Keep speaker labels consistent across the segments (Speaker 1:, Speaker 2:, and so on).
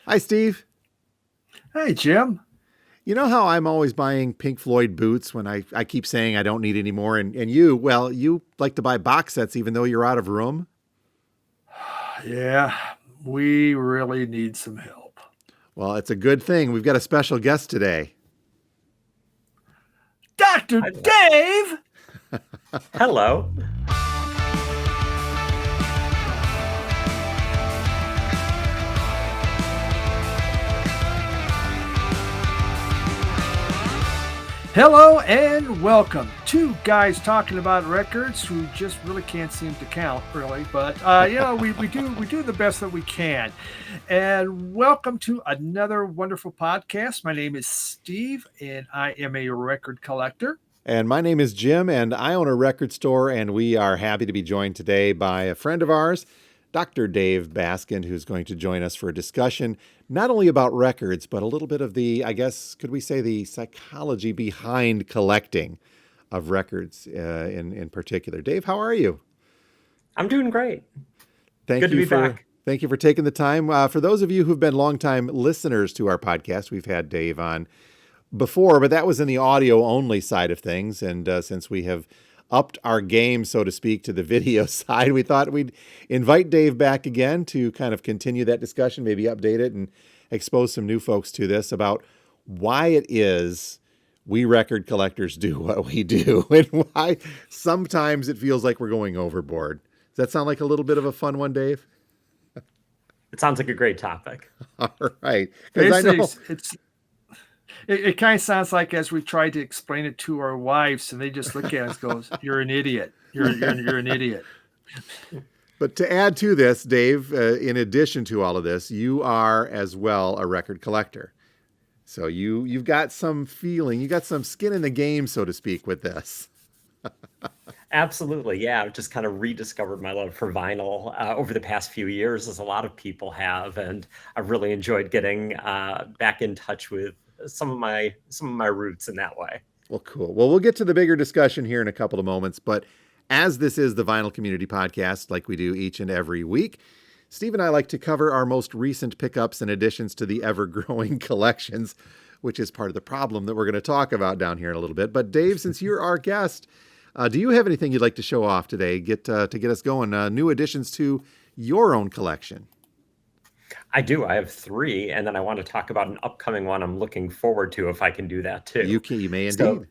Speaker 1: Hi, Steve.
Speaker 2: Hey, Jim.
Speaker 1: You know how I'm always buying Pink Floyd boots when I keep saying I don't need any more? And you, well, you like to buy box sets even though you're out of room?
Speaker 2: Yeah, we really need some help.
Speaker 1: Well, it's a good thing. We've got a special guest today.
Speaker 2: Dr.
Speaker 3: Hi there.
Speaker 2: Dave!
Speaker 3: Hello.
Speaker 2: Hello and welcome. Two guys talking about records who just really can't seem to count, really. But we do the best that we can. And welcome to another wonderful podcast. My name is Steve, and I am a record collector.
Speaker 1: And my name is Jim, and I own a record store, and we are happy to be joined today by a friend of ours, Dr. Dave Baskind, who's going to join us for a discussion not only about records, but a little bit of the, I guess, could we say the psychology behind collecting of records in particular. Dave, how are you?
Speaker 3: I'm doing great.
Speaker 1: Thank
Speaker 3: Good to
Speaker 1: you
Speaker 3: be
Speaker 1: for
Speaker 3: back.
Speaker 1: thank you for taking the time. For those of you who've been longtime listeners to our podcast, we've had Dave on before, but that was in the audio only side of things. And since we have upped our game, so to speak, to the video side, we thought we'd invite Dave back again to kind of continue that discussion, maybe update it and expose some new folks to this about why it is we record collectors do what we do and why sometimes it feels like we're going overboard. Does that sound like a little bit of a fun one, Dave?
Speaker 3: It sounds like a great topic.
Speaker 1: All right. Because I
Speaker 2: Basically,
Speaker 1: know.
Speaker 2: it kind of sounds like as we tried to explain it to our wives, and they just look at us, and goes, "You're an idiot. You're an idiot."
Speaker 1: But to add to this, Dave, in addition to all of this, you are as well a record collector. So you've got some feeling, you got some skin in the game, so to speak, with this.
Speaker 3: Absolutely. Yeah. I've just kind of rediscovered my love for vinyl over the past few years, as a lot of people have. And I've really enjoyed getting back in touch with some of my roots in that way.
Speaker 1: Well, cool. Well, we'll get to the bigger discussion here in a couple of moments. But as this is the Vinyl Community Podcast, like we do each and every week, Steve and I like to cover our most recent pickups and additions to the ever growing collections, which is part of the problem that we're going to talk about down here in a little bit. But Dave, since you're our guest, do you have anything you'd like to show off today, to get us going? New additions to your own collection?
Speaker 3: I do. I have three, and then I want to talk about an upcoming one I'm looking forward to if I can do that too.
Speaker 1: You may
Speaker 3: So,
Speaker 1: indeed.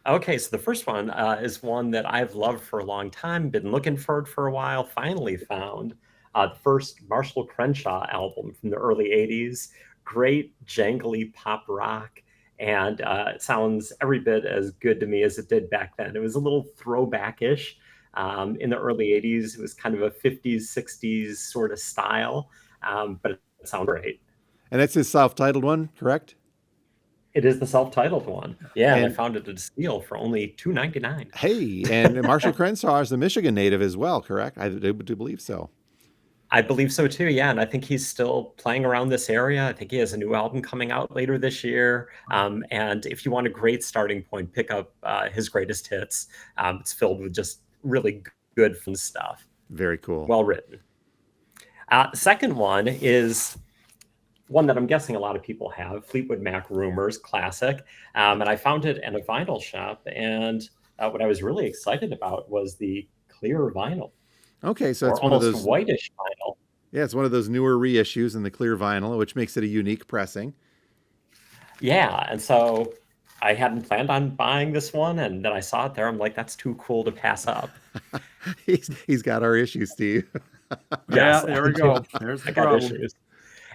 Speaker 3: okay, so the first one is one that I've loved for a long time, been looking for it for a while, finally found the first Marshall Crenshaw album from the early 80s. Great, jangly pop rock, and it sounds every bit as good to me as it did back then. It was a little throwback-ish. In the early 80s, it was kind of a 50s, 60s sort of style, but it sounds great.
Speaker 1: And that's his self-titled one, correct?
Speaker 3: It is the self-titled one. Yeah, and I
Speaker 1: And
Speaker 3: found it at a steal for only $2.99.
Speaker 1: hey, and Marshall Crenshaw is the Michigan native as well, correct? I do believe so.
Speaker 3: I believe so too, yeah. And I think he's still playing around this area. I think he has a new album coming out later this year. And if you want a great starting point, pick up his greatest hits. It's filled with just really good fun stuff.
Speaker 1: Very cool.
Speaker 3: Well written. The second one is one that I'm guessing a lot of people have, Fleetwood Mac Rumors, classic. And I found it in a vinyl shop. And what I was really excited about was the clear vinyl,
Speaker 1: Okay, so
Speaker 3: or
Speaker 1: it's one of
Speaker 3: almost
Speaker 1: those.
Speaker 3: whitish vinyl.
Speaker 1: Yeah, it's one of those newer reissues in the clear vinyl, which makes it a unique pressing.
Speaker 3: Yeah, and so I hadn't planned on buying this one, and then I saw it there. I'm like, that's too cool to pass up.
Speaker 1: He's got our issues, Steve.
Speaker 2: Yeah,
Speaker 3: Yes,
Speaker 2: there
Speaker 3: I
Speaker 2: we
Speaker 3: do.
Speaker 2: go. There's
Speaker 3: I
Speaker 2: the
Speaker 3: got
Speaker 2: problem.
Speaker 3: issues.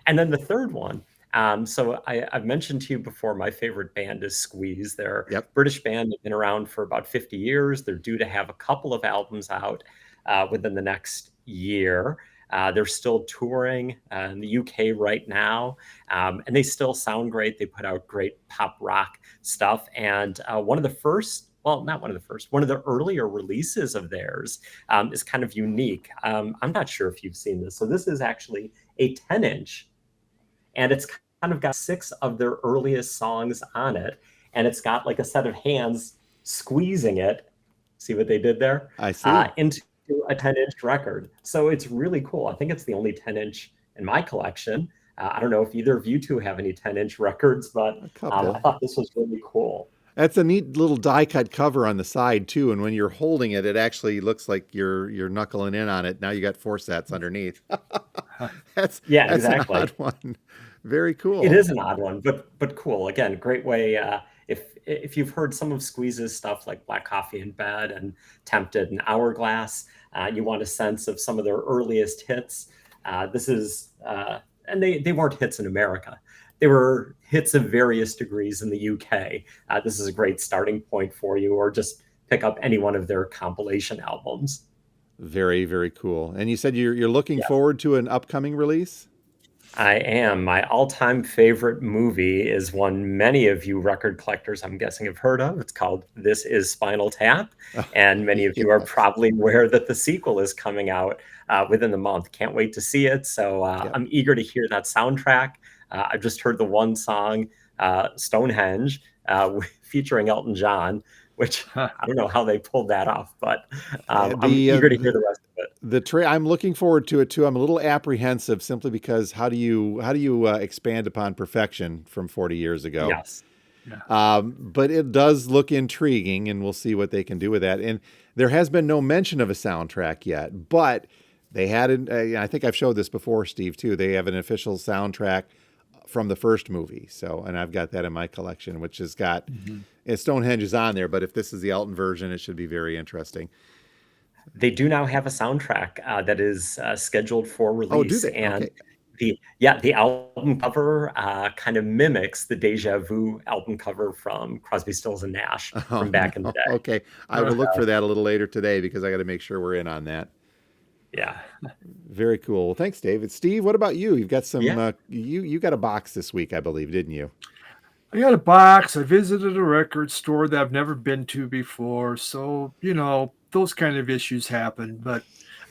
Speaker 3: And then the third one. I've mentioned to you before, my favorite band is Squeeze. They're a
Speaker 1: Yep.
Speaker 3: British band. They've been around for about 50 years. They're due to have a couple of albums out within the next year. They're still touring in the UK right now, and they still sound great. They put out great pop rock stuff. And one of the first, well, not one of the first, one of the earlier releases of theirs is kind of unique. I'm not sure if you've seen this. So this is actually a 10-inch, and it's kind of got six of their earliest songs on it. And it's got like a set of hands squeezing it. See what they did there?
Speaker 1: I see.
Speaker 3: Into a 10-inch record. So it's really cool. I think it's the only 10-inch in my collection. I don't know if either of you two have any 10-inch records, but
Speaker 1: A
Speaker 3: I
Speaker 1: couple.
Speaker 3: thought this was really cool.
Speaker 1: That's a neat little die cut cover on the side too, and when you're holding it, it actually looks like you're knuckling in on it. Now you got four sets underneath. that's
Speaker 3: Yeah,
Speaker 1: that's an
Speaker 3: exactly.
Speaker 1: odd one. Very
Speaker 3: It
Speaker 1: cool.
Speaker 3: is an odd one, but cool. Again, great way. If you've heard some of Squeeze's stuff like Black Coffee in Bed and Tempted and Hourglass, you want a sense of some of their earliest hits. This is, and they weren't hits in America. They were hits of various degrees in the UK. This is a great starting point for you, or just pick up any one of their compilation albums.
Speaker 1: Very, very cool. And you said you're looking
Speaker 3: Yeah.
Speaker 1: forward to an upcoming release?
Speaker 3: I am. My all-time favorite movie is one many of you record collectors, I'm guessing, have heard of. It's called This Is Spinal Tap, and many of you are
Speaker 1: Yes.
Speaker 3: probably aware that the sequel is coming out within the month. Can't wait to see it. So
Speaker 1: Yep.
Speaker 3: I'm eager to hear that soundtrack. I've just heard the one song, Stonehenge, featuring Elton John, which I don't know how they pulled that off, but I'm eager to hear the rest of it.
Speaker 1: I'm looking forward to it too. I'm a little apprehensive simply because how do you expand upon perfection from 40 years ago?
Speaker 3: Yes.
Speaker 2: Yeah.
Speaker 1: But it does look intriguing, and we'll see what they can do with that. And there has been no mention of a soundtrack yet, but they had I think I've showed this before, Steve, too. They have an official soundtrack from the first movie. So, and I've got that in my collection, which has got Stonehenge is on there. But if this is the Elton version, it should be very interesting.
Speaker 3: They do now have a soundtrack that is scheduled for
Speaker 1: Oh, do
Speaker 3: release,
Speaker 1: they?
Speaker 3: and
Speaker 1: Okay.
Speaker 3: the album cover kind of mimics the Deja Vu album cover from Crosby, Stills and Nash
Speaker 1: Oh,
Speaker 3: from back in the
Speaker 1: no.
Speaker 3: day.
Speaker 1: Okay. I will look for that a little later today because I got to make sure we're in on that.
Speaker 3: Yeah,
Speaker 1: Very cool. Well, thanks, David. Steve, what about you? You've got some,
Speaker 3: yeah.
Speaker 1: you got a box this week, I believe, didn't you?
Speaker 2: I got a box. I visited a record store that I've never been to before. So, those kind of issues happen. But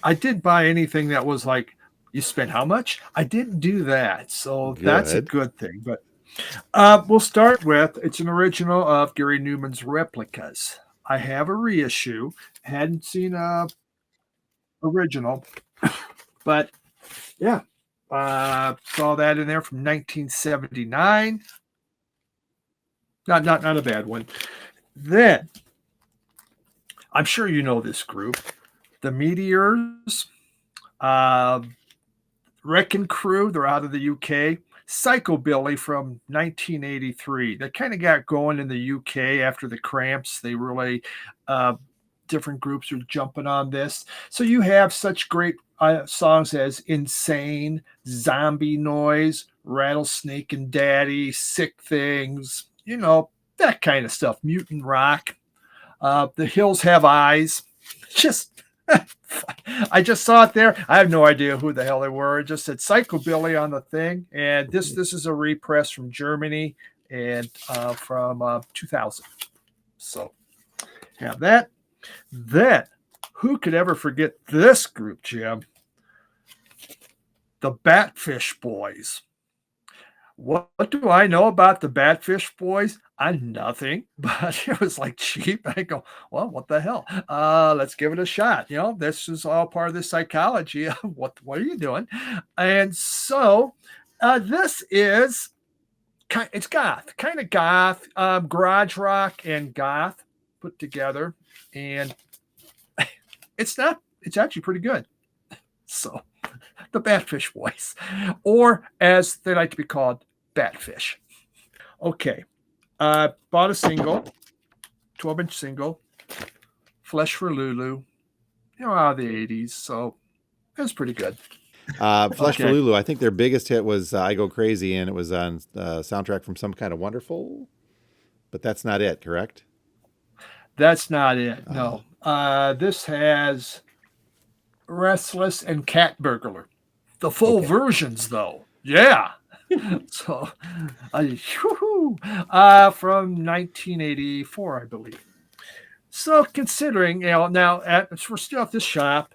Speaker 2: I didn't buy anything that was like, you spent how much? I didn't do that. So that's a
Speaker 1: Good.
Speaker 2: good thing. But we'll start with it's an original of Gary Newman's Replicas. I have a reissue. Hadn't seen a original, but yeah, saw that in there from 1979. Not a bad one. Then I'm sure you know this group, the Meteors, Wrecking Crew. They're out of the UK. Psychobilly from 1983. They kind of got going in the UK after the Cramps. They really different groups are jumping on this. So you have such great songs as Insane, Zombie Noise, Rattlesnake and Daddy, Sick Things, that kind of stuff. Mutant Rock. The Hills Have Eyes. Just, I just saw it there. I have no idea who the hell they were. It just said Psychobilly on the thing. And this is a repress from Germany and from 2000. So have that. Then, who could ever forget this group, Jim? The Batfish Boys. What do I know about the Batfish Boys? Nothing, but it was like cheap. I go, well, what the hell? Let's give it a shot. This is all part of the psychology of what are you doing? And so this is it's goth, kind of goth, garage rock and goth put together, and it's actually pretty good. So the Batfish Boys, or as they like to be called, Batfish. Okay. Bought a single, 12-inch single, Flesh for Lulu, out of the 80s. So it was pretty good.
Speaker 1: Flesh for
Speaker 2: Okay.
Speaker 1: Lulu. I think their biggest hit was I Go Crazy, and it was on soundtrack from Some Kind of Wonderful, but that's not it, correct?
Speaker 2: That's not it. No. This has Restless and Cat Burglar. The full
Speaker 1: Okay.
Speaker 2: versions, though. Yeah. So, from 1984, I believe. So, considering, now we're still at this shop.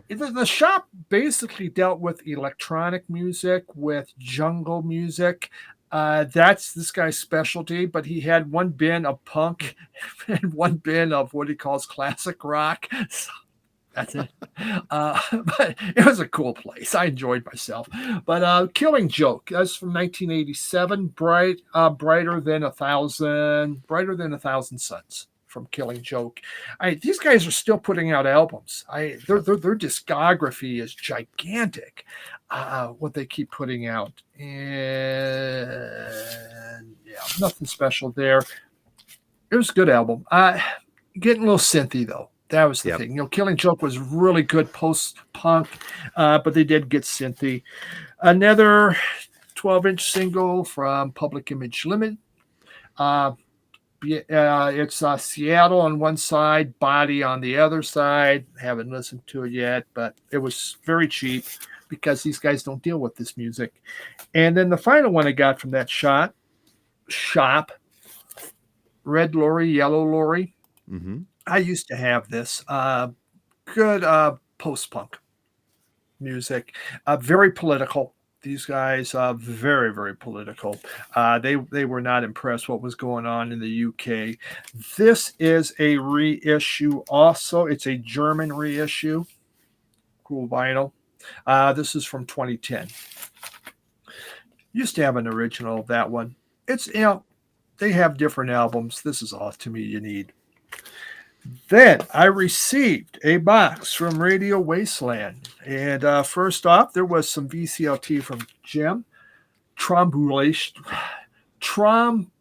Speaker 2: The shop basically dealt with electronic music, with jungle music. That's this guy's specialty, but he had one bin of punk and one bin of what he calls classic rock. So, That's it. But it was a cool place. I enjoyed myself. But Killing Joke, that's from 1987. Brighter than a thousand suns from Killing Joke. These guys are still putting out albums. Their discography is gigantic. What they keep putting out, and yeah, nothing special there. It was a good album. Getting a little synthy though. That was the thing. Killing Joke was really good post-punk, but they did get synthy. Another 12-inch single from Public Image Limited. It's Seattle on one side, Body on the other side. Haven't listened to it yet, but it was very cheap because these guys don't deal with this music. And then the final one I got from that shop, Red Lorry, Yellow Lorry.
Speaker 1: Mm-hmm.
Speaker 2: I used to have this. Good post-punk music. Very political. These guys are very, very political. They were not impressed what was going on in the UK. This is a reissue also. It's a German reissue. Cool vinyl. This is from 2010. Used to have an original of that one. It's, they have different albums. This is all to me you need. Then I received a box from Radio Wasteland. And first off, there was some VCLT from Jim. Trombulation from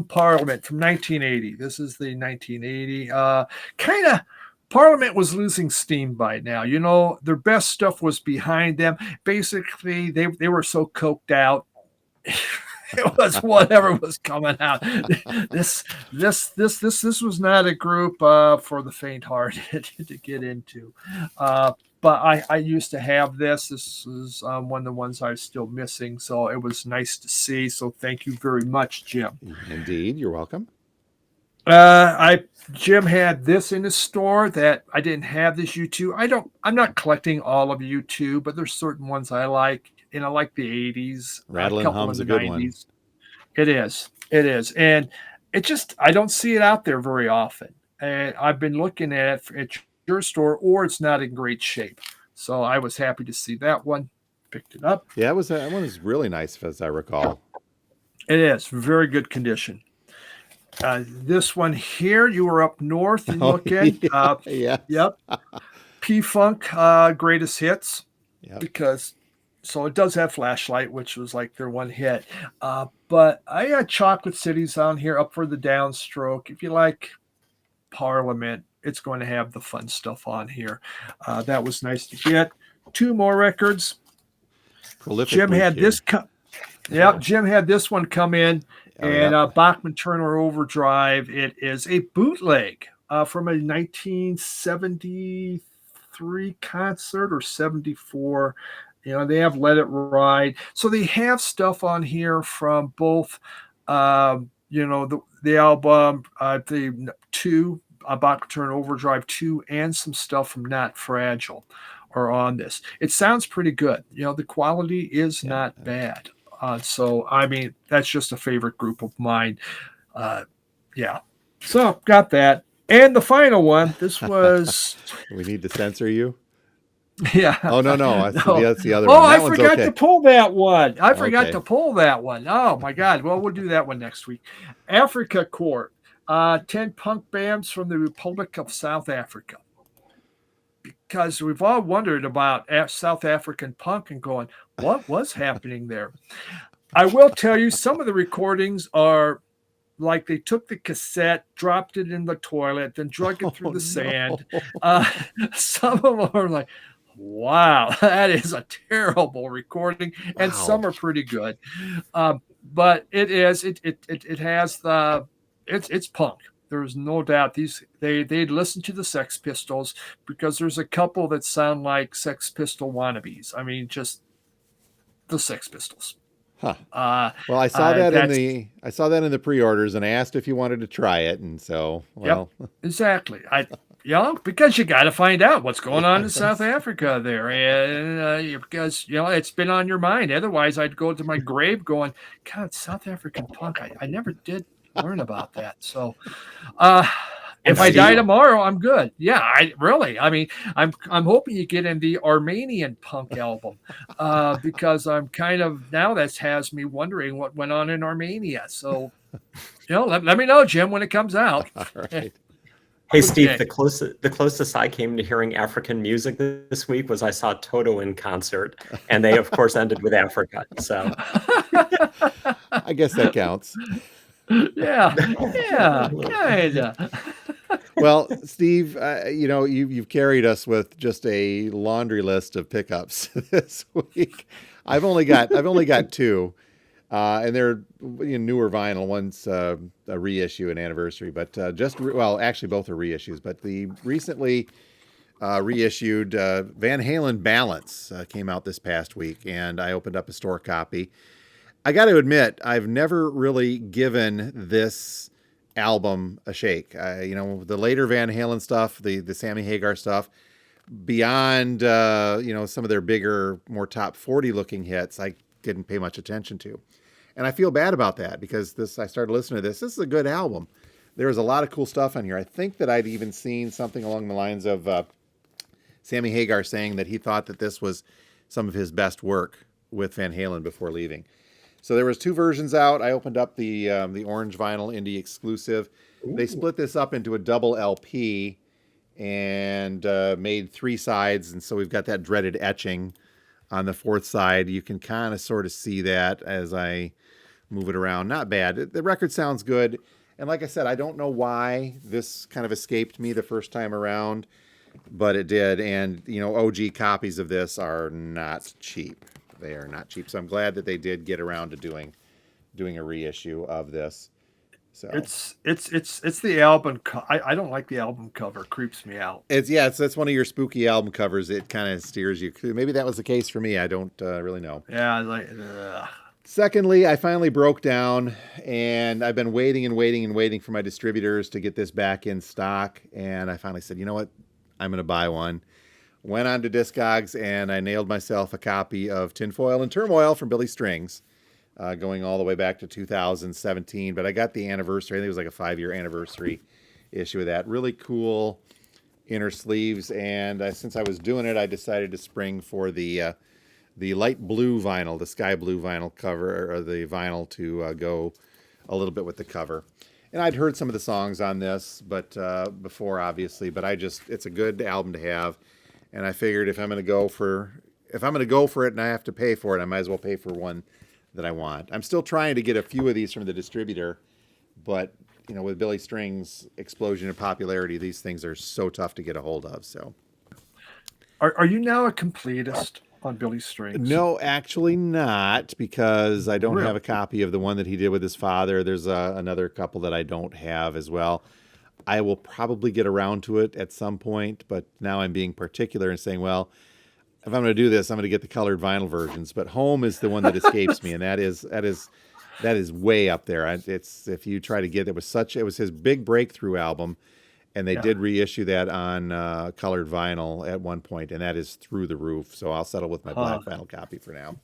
Speaker 2: Parliament from 1980. This is the 1980. Kind of Parliament was losing steam by now. Their best stuff was behind them. Basically, they were so coked out. It was whatever was coming out. This was not a group for the faint-hearted to get into. But I used to have this. This is one of the ones I was still missing. So it was nice to see. So thank you very much, Jim.
Speaker 1: Indeed, you're welcome.
Speaker 2: Jim had this in his store that I didn't have this U2. I'm not collecting all of U2, but there's certain ones I like. And I like the 80s.
Speaker 1: Rattle and Hum's a good 90s. One.
Speaker 2: It is. And I don't see it out there very often. And I've been looking at it at your store, or it's not in great shape. So I was happy to see that one. Picked it up.
Speaker 1: Yeah, that one was really nice, as I recall.
Speaker 2: It is. Very good condition. This one here, you were up north and looking.
Speaker 1: Yeah.
Speaker 2: Yep. P-Funk Greatest Hits.
Speaker 1: Yep.
Speaker 2: Because... So it does have Flashlight, which was like their one hit. But I got Chocolate Cities on here, Up for the Downstroke. If you like Parliament, it's going to have the fun stuff on here. That was nice to get. Two more records. Jim had this. Jim had this one come in, Bachman Turner Overdrive. It is a bootleg from a 1973 concert or 74. They have Let It Ride. So they have stuff on here from both, the album, the 2, Bachman Turner Overdrive 2, and some stuff from Not Fragile are on this. It sounds pretty good. The quality is not bad. So, that's just a favorite group of mine. So, got that. And the final one, this was...
Speaker 1: We need to censor you?
Speaker 2: Yeah.
Speaker 1: Oh, no. That's the other one.
Speaker 2: I forgot to pull that one. Oh, my God. Well, we'll do that one next week. Africa Court. 10 punk bands from the Republic of South Africa. Because we've all wondered about South African punk and going, what was happening there? I will tell you, some of the recordings are like they took the cassette, dropped it in the toilet, then drug it through the sand. Some of them are like, wow, that is a terrible recording, and some are pretty good. But it has it's punk. There's no doubt they'd listen to the Sex Pistols, because there's a couple that sound like Sex Pistol wannabes. Just the Sex Pistols.
Speaker 1: Huh. Well, I saw that in the pre-orders, and I asked if you wanted to try it, and so
Speaker 2: Yep, exactly. Because you got to find out what's going on in South Africa there, and because it's been on your mind. Otherwise, I'd go to my grave going, God, South African punk. I never did learn about that. So, uh, if I die
Speaker 3: Steve,
Speaker 2: tomorrow, I'm good. Yeah, I mean, I'm hoping you get in the Armenian punk album, because I'm kind of now that has me wondering what went on in Armenia. So, let me know, Jim, when it comes out.
Speaker 1: All right.
Speaker 3: hey Steve,
Speaker 2: Okay.
Speaker 3: the closest I came to hearing African music this week was I saw Toto in concert, and they of course ended with Africa. So
Speaker 1: I guess that counts.
Speaker 2: Yeah, yeah, kinda.
Speaker 1: Well, Steve, you've carried us with just a laundry list of pickups this week. I've only got two, and they're newer vinyl. One's a reissue, an anniversary, but actually both are reissues. But the recently reissued Van Halen Balance came out this past week, and I opened up a store copy. I got to admit, I've never really given this album a shake. The later Van Halen stuff, the Sammy Hagar stuff, beyond some of their bigger, more top 40 looking hits, I didn't pay much attention to, and I feel bad about that because I started listening to this. This is a good album. There was a lot of cool stuff on here. I think that I'd even seen something along the lines of Sammy Hagar saying that he thought that this was some of his best work with Van Halen before leaving. So there was two versions out. I opened up the orange vinyl indie exclusive. They split this up into a double LP and made three sides, and so we've got that dreaded etching on the fourth side. You can kind of sort of see that as I move it around. Not bad. The record sounds good, and like I said, I don't know why this kind of escaped me the first time around, but it did. And OG copies of this are not cheap. They are not cheap. So I'm glad that they did get around to doing a reissue of this. So
Speaker 2: It's the album. I don't like the album cover. Creeps me out.
Speaker 1: That's one of your spooky album covers. It kind of steers you. Maybe that was the case for me. I don't really know.
Speaker 2: Yeah,
Speaker 1: Secondly, I finally broke down, and I've been waiting and waiting and waiting for my distributors to get this back in stock. And I finally said, you know what? I'm going to buy one. Went on to Discogs, and I nailed myself a copy of Tinfoil and Turmoil from Billy Strings, going all the way back to 2017. But I got the anniversary. I think it was like a 5-year anniversary issue of that. Really cool inner sleeves. And since I was doing it, I decided to spring for the light blue vinyl, the sky blue vinyl cover, or the vinyl to go a little bit with the cover. And I'd heard some of the songs on this, but before, obviously. But it's a good album to have. And I figured if I'm going to go for it and I have to pay for it, I might as well pay for one that I want. I'm still trying to get a few of these from the distributor, but with Billy Strings' explosion of popularity, these things are so tough to get a hold of. So,
Speaker 2: are you now a completist on Billy Strings?
Speaker 1: No, actually not, because I don't
Speaker 2: Really?
Speaker 1: have a copy of the one that he did with his father. There's another couple that I don't have as well. I will probably get around to it at some point, but now I'm being particular and saying, well, if I'm going to do this, I'm going to get the colored vinyl versions. But Home is the one that escapes me, and that is way up there. It's if you try to get it was his big breakthrough album, and they did reissue that on colored vinyl at one point, and that is through the roof. So I'll settle with my black vinyl copy for now.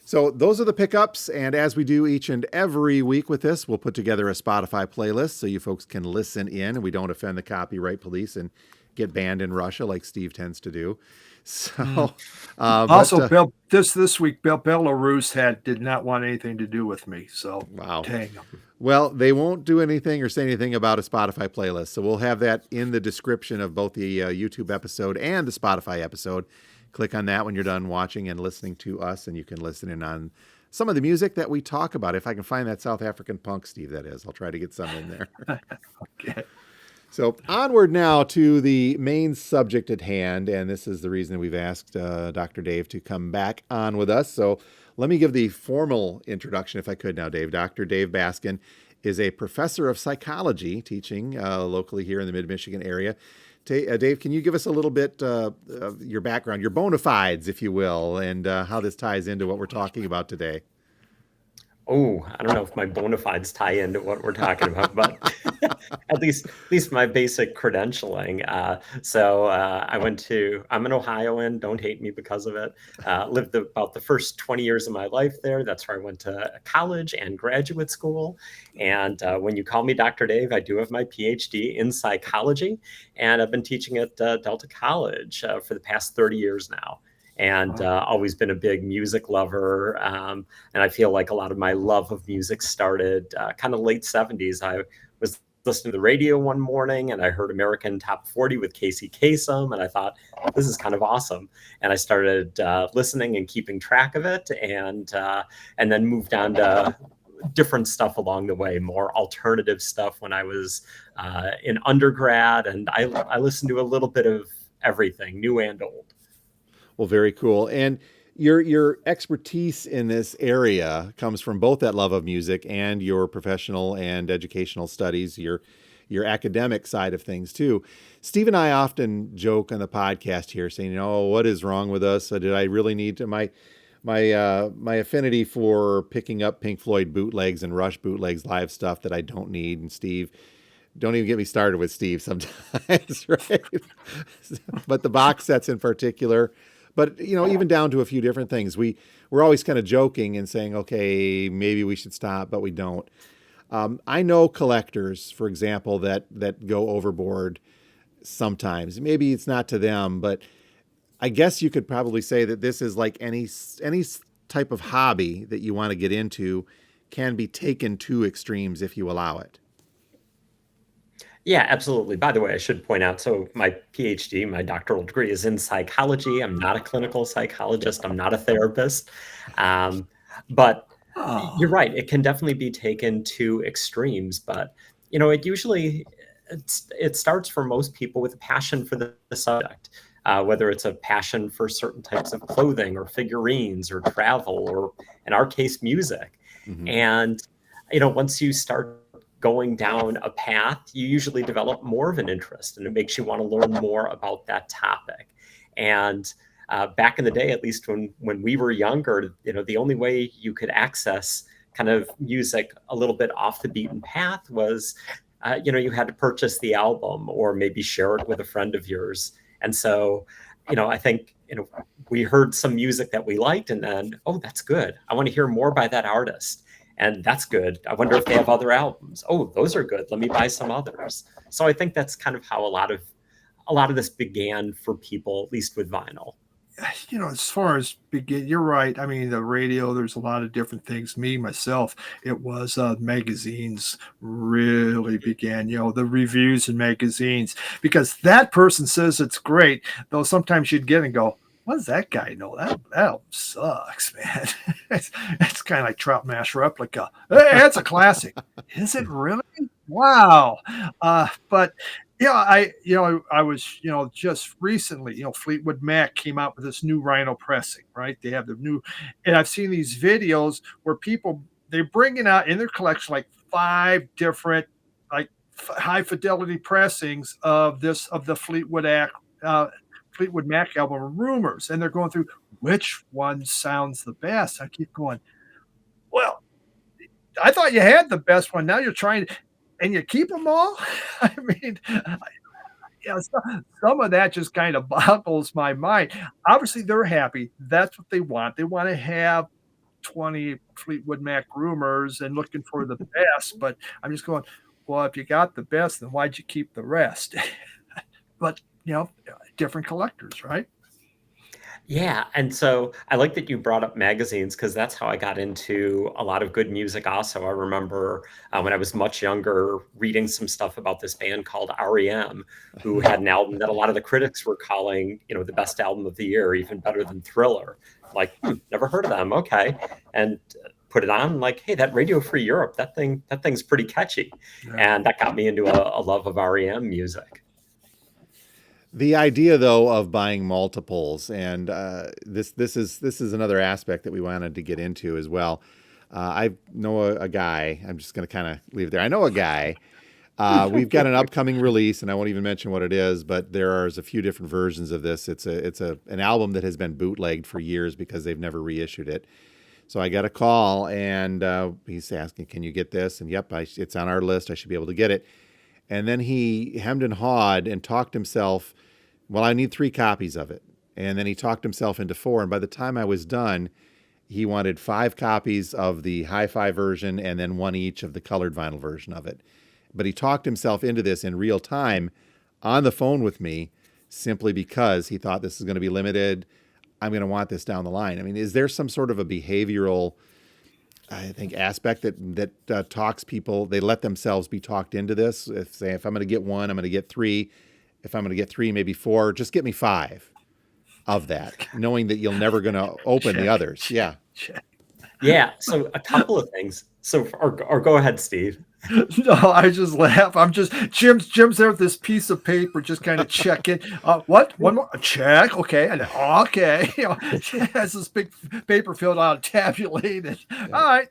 Speaker 1: So those are the pickups, and as we do each and every week with this, we'll put together a Spotify playlist so you folks can listen in, and we don't offend the copyright police and get banned in Russia like Steve tends to do. So,
Speaker 2: Also, this week, Belarus did not want anything to do with me. So,
Speaker 1: wow.
Speaker 2: Dang them.
Speaker 1: Well, they won't do anything or say anything about a Spotify playlist, so we'll have that in the description of both the YouTube episode and the Spotify episode. Click on that when you're done watching and listening to us, and you can listen in on some of the music that we talk about. If I can find that South African punk, Steve, that is. I'll try to get some in there.
Speaker 2: Okay.
Speaker 1: So onward now to the main subject at hand, and this is the reason we've asked Dr. Dave to come back on with us. So let me give the formal introduction, if I could now, Dave. Dr. Dave Baskind is a professor of psychology teaching locally here in the Mid-Michigan area. Dave, can you give us a little bit of your background, your bona fides, if you will, and how this ties into what we're talking about today?
Speaker 3: Oh, I don't know if my bona fides tie into what we're talking about, but at least my basic credentialing. I'm an Ohioan. Don't hate me because of it. Lived about the first 20 years of my life there. That's where I went to college and graduate school. And when you call me Dr. Dave, I do have my PhD in psychology, and I've been teaching at Delta College for the past 30 years now. And always been a big music lover. And I feel like a lot of my love of music started kind of late 70s. I was listening to the radio one morning and I heard American Top 40 with Casey Kasem. And I thought, this is kind of awesome. And I started listening and keeping track of it, and then moved on to different stuff along the way, more alternative stuff when I was in undergrad. And I listened to a little bit of everything, new and old.
Speaker 1: Well, very cool. And your expertise in this area comes from both that love of music and your professional and educational studies, your academic side of things too. Steve and I often joke on the podcast here, saying, what is wrong with us? Did I really need to my affinity for picking up Pink Floyd bootlegs and Rush bootlegs, live stuff that I don't need? And Steve, don't even get me started with Steve sometimes, right? But the box sets in particular. But, even down to a few different things. We're always kind of joking and saying, okay, maybe we should stop, but we don't. I know collectors, for example, that go overboard sometimes. Maybe it's not to them, but I guess you could probably say that this is like any type of hobby that you want to get into can be taken to extremes if you allow it.
Speaker 3: Yeah, absolutely. By the way, I should point out, so my PhD, my doctoral degree is in psychology. I'm not a clinical psychologist. I'm not a therapist. But you're right. It can definitely be taken to extremes. But, it starts for most people with a passion for the subject, whether it's a passion for certain types of clothing or figurines or travel or, in our case, music. Mm-hmm. And, once you start going down a path, you usually develop more of an interest, and it makes you want to learn more about that topic. And back in the day, at least when we were younger, the only way you could access kind of music a little bit off the beaten path was, you had to purchase the album or maybe share it with a friend of yours. And so, I think, we heard some music that we liked, and then, oh, that's good. I want to hear more by that artist. And that's good. I wonder if they have other albums. Oh, those are good. Let me buy some others. So I think that's kind of how a lot of this began for people, at least with vinyl.
Speaker 2: As far as you're right. I mean, the radio, there's a lot of different things. Myself, it was magazines really began, the reviews in magazines, because that person says it's great, though sometimes you'd get and go, what does that guy know? That album sucks, man. it's kind of like Trout Mash Replica. Hey, that's a classic. Is it really? Wow. But I was, just recently, Fleetwood Mac came out with this new Rhino pressing, right? They have the new, and I've seen these videos where they're bringing out in their collection like 5 different, like high fidelity pressings of the Fleetwood Mac album Rumors, and they're going through which one sounds the best. I keep going, well, I thought you had the best one. Now you're trying to, and you keep them all. I mean, some of that just kind of boggles my mind. Obviously, they're happy. That's what they want. They want to have 20 Fleetwood Mac Rumors and looking for the best. But I'm just going, well, if you got the best, then why'd you keep the rest? But different collectors, right?
Speaker 3: Yeah. And so I like that you brought up magazines, because that's how I got into a lot of good music also. I remember when I was much younger reading some stuff about this band called REM, who had an album that a lot of the critics were calling, the best album of the year, even better than Thriller. Like, never heard of them. Okay. And put it on, like, hey, that Radio Free Europe, that thing's pretty catchy. Yeah. And that got me into a love of REM music.
Speaker 1: The idea, though, of buying multiples, and this is another aspect that we wanted to get into as well. I know a guy. I'm just going to kind of leave it there. I know a guy. We've got an upcoming release, and I won't even mention what it is, but there's a few different versions of this. It's an album that has been bootlegged for years because they've never reissued it. So I got a call, and he's asking, "Can you get this?" And yep, it's on our list. I should be able to get it. And then he hemmed and hawed and talked himself. Well, I need 3 copies of it. And then he talked himself into 4. And by the time I was done, he wanted 5 copies of the hi-fi version and then 1 each of the colored vinyl version of it. But he talked himself into this in real time on the phone with me, simply because he thought this is going to be limited. I'm going to want this down the line. I mean, is there some sort of a behavioral, I think, aspect that talks people, they let themselves be talked into this? If I'm going to get 1, I'm going to get 3. If I'm going to get 3, maybe 4, just get me 5 of that, knowing that you're never going to open the others. Yeah.
Speaker 3: Yeah. So a couple of things. So, or go ahead, Steve.
Speaker 2: No, I just laugh. I'm just Jim's there with this piece of paper, just kind of checking. What? One more check? Okay, and okay. Has this big paper filled out, tabulated. Yeah. All right.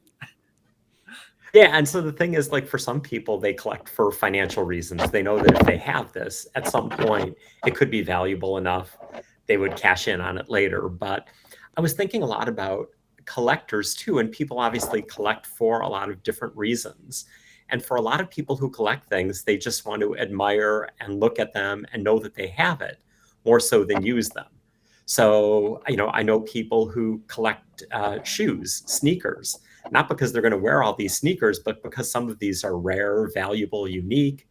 Speaker 3: Yeah, and so the thing is, like, for some people, they collect for financial reasons. They know that if they have this, at some point, it could be valuable enough they would cash in on it later. But I was thinking a lot about collectors too, and people obviously collect for a lot of different reasons. And for a lot of people who collect things, they just want to admire and look at them and know that they have it more so than use them. So, I know people who collect shoes, sneakers, not because they're going to wear all these sneakers, but because some of these are rare, valuable, unique.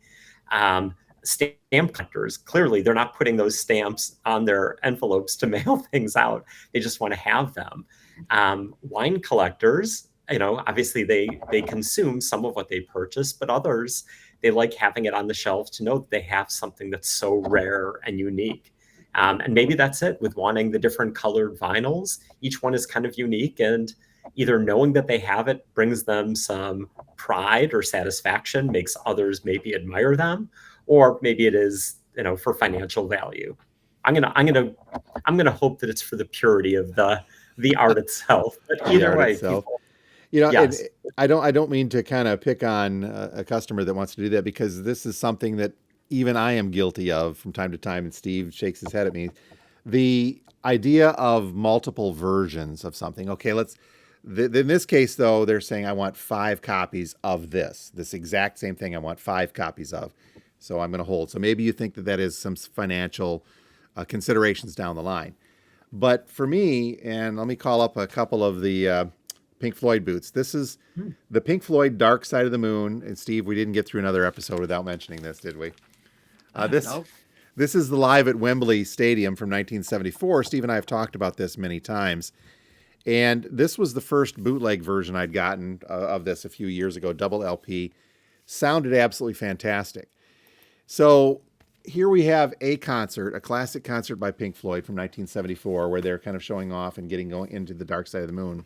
Speaker 3: Stamp collectors, clearly, they're not putting those stamps on their envelopes to mail things out. They just want to have them. Wine collectors, obviously they consume some of what they purchase, but others, they like having it on the shelf to know that they have something that's so rare and unique. And maybe that's it with wanting the different colored vinyls. Each one is kind of unique, and either knowing that they have it brings them some pride or satisfaction, makes others maybe admire them, or maybe it is, for financial value. I'm gonna hope that it's for the purity of the art itself. But either way, people, yes.
Speaker 1: I don't mean to kind of pick on a customer that wants to do that, because this is something that even I am guilty of from time to time, and Steve shakes his head at me. The idea of multiple versions of something. Okay, in this case, though, they're saying I want 5 copies of this exact same thing. I want 5 copies of. So I'm going to hold. So maybe you think that is some financial considerations down the line. But for me, and let me call up a couple of the Pink Floyd boots. This is the Pink Floyd Dark Side of the Moon. And Steve, we didn't get through another episode without mentioning this, did we?
Speaker 2: No.
Speaker 1: This is the Live at Wembley Stadium from 1974. Steve and I have talked about this many times. And this was the first bootleg version I'd gotten of this a few years ago, double LP. Sounded absolutely fantastic. So here we have a classic concert by Pink Floyd from 1974, where they're kind of showing off and going into the Dark Side of the Moon.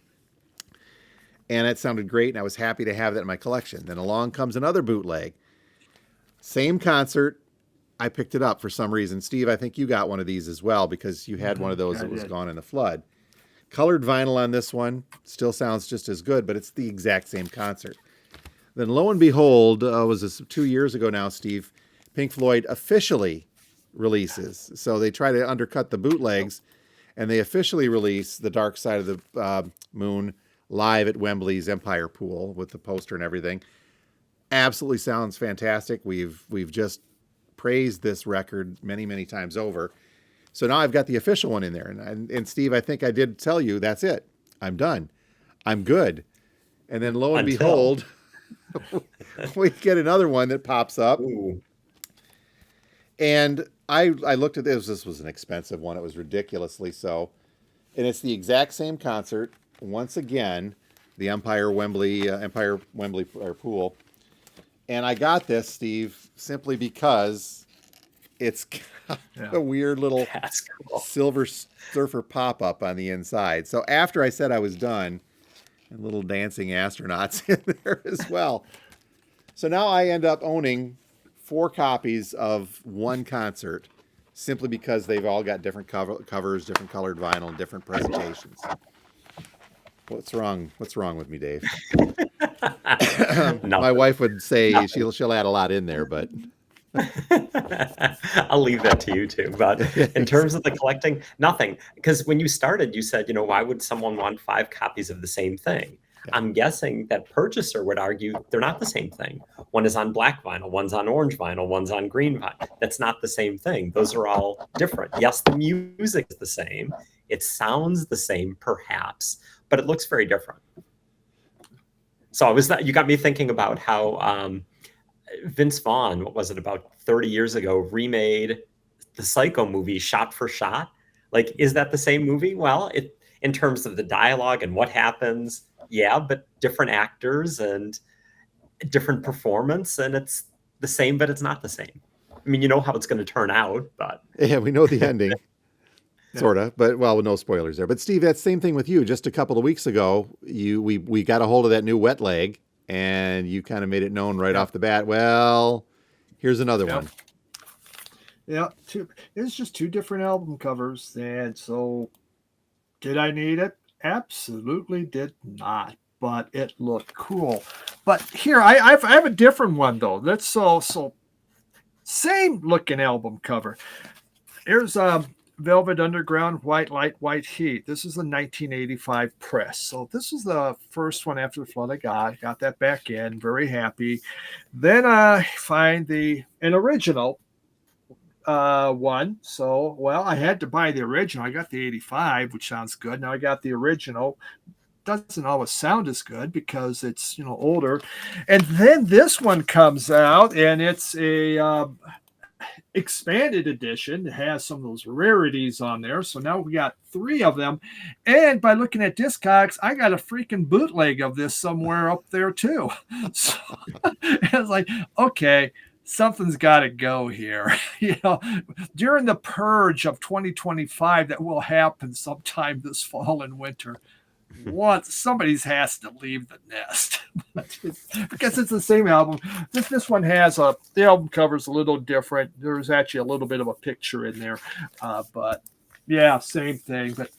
Speaker 1: And it sounded great, and I was happy to have that in my collection. Then along comes another bootleg. Same concert. I picked it up for some reason. Steve, I think you got one of these as well, because you had one of those that was gone in the flood. Colored vinyl on this one. Still sounds just as good, but it's the exact same concert. Then lo and behold, was this 2 years ago now, Steve, Pink Floyd officially releases. So they try to undercut the bootlegs, and they officially release the Dark Side of the Moon live at Wembley's Empire Pool with the poster and everything. Absolutely sounds fantastic. We've just praised this record many, many times over. So now I've got the official one in there. And Steve, I think I did tell you, that's it. I'm done. I'm good. And then lo and behold, we get another one that pops up.
Speaker 3: Ooh.
Speaker 1: And I looked at this. This was an expensive one. It was ridiculously so. And it's the exact same concert. Once again, the Empire Wembley Pool. And I got this, Steve, simply because it's got a weird little Silver Surfer pop-up on the inside. So after I said I was done, and little dancing astronauts in there as well. So now I end up owning 4 copies of one concert, simply because they've all got different covers, different colored vinyl, different presentations. What's wrong with me, Dave? My wife would say she'll add a lot in there, but
Speaker 3: I'll leave that to you too. But in terms of the collecting, nothing. Because when you started, you said, why would someone want 5 copies of the same thing?
Speaker 1: Yeah.
Speaker 3: I'm guessing that purchaser would argue they're not the same thing. One is on black vinyl, one's on orange vinyl, one's on green vinyl. That's not the same thing. Those are all different. Yes, the music is the same. It sounds the same, perhaps, but it looks very different. So you got me thinking about how Vince Vaughn, what was it, about 30 years ago, remade the Psycho movie shot for shot. Like, is that the same movie? Well, in terms of the dialogue and what happens, yeah, but different actors and different performance, and it's the same, but it's not the same. I mean, you know how it's going to turn out, but
Speaker 1: Yeah, we know the ending. Sort of, but well, no spoilers there. But Steve, that same thing with you. Just a couple of weeks ago, we got a hold of that new Wet Leg, and you kind of made it known right off the bat. Well, here's another one.
Speaker 2: Yeah, it's just 2 different album covers, and so did I need it? Absolutely did not, but it looked cool. But here, I have a different one though. That's so same looking album cover. Here's Velvet Underground, White Light, White Heat. This is the 1985 press. So this is the first one after the flood I got that back in. Very happy. Then I find an original one. So, well, I had to buy the original. I got the 85, which sounds good. Now I got the original. Doesn't always sound as good because it's, older. And then this one comes out, and it's a expanded edition. It has some of those rarities on there. So now we got 3 of them. And by looking at Discogs, I got a freaking bootleg of this somewhere up there too. So it's like, okay, something's got to go here. During the purge of 2025 that will happen sometime this fall and winter, somebody's has to leave the nest. Because it's the same album. This one has the album cover's a little different. There's actually a little bit of a picture in there, but yeah, same thing. But